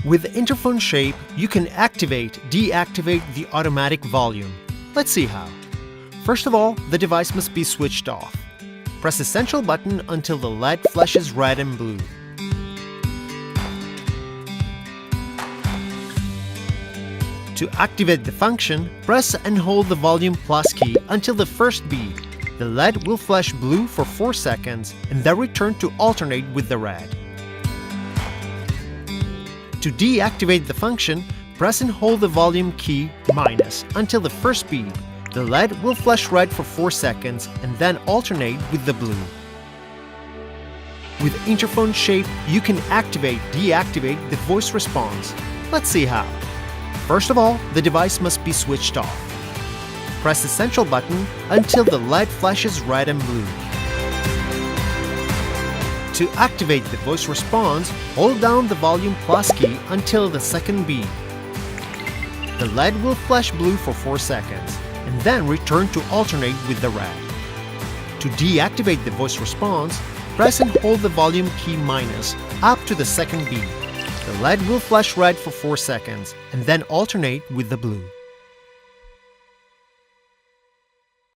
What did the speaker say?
With Interphone Shape, you can activate, deactivate the automatic volume. Let's see how. First of all, the device must be switched off. Press the central button until the LED flashes red and blue. To activate the function, press and hold the volume plus key until the first beep. The LED will flash blue for 4 seconds and then return to alternate with the red. To deactivate the function, press and hold the volume key minus until the first beep. The LED will flash red for 4 seconds and then alternate with the blue. With Interphone Shape, you can activate, deactivate the voice response. Let's see how. First of all, the device must be switched off. Press the central button until the LED flashes red and blue. To activate the voice response, hold down the volume plus key until the second beep. The LED will flash blue for 4 seconds and then return to alternate with the red. To deactivate the voice response, press and hold the volume key minus up to the second beep. The LED will flash red for 4 seconds and then alternate with the blue.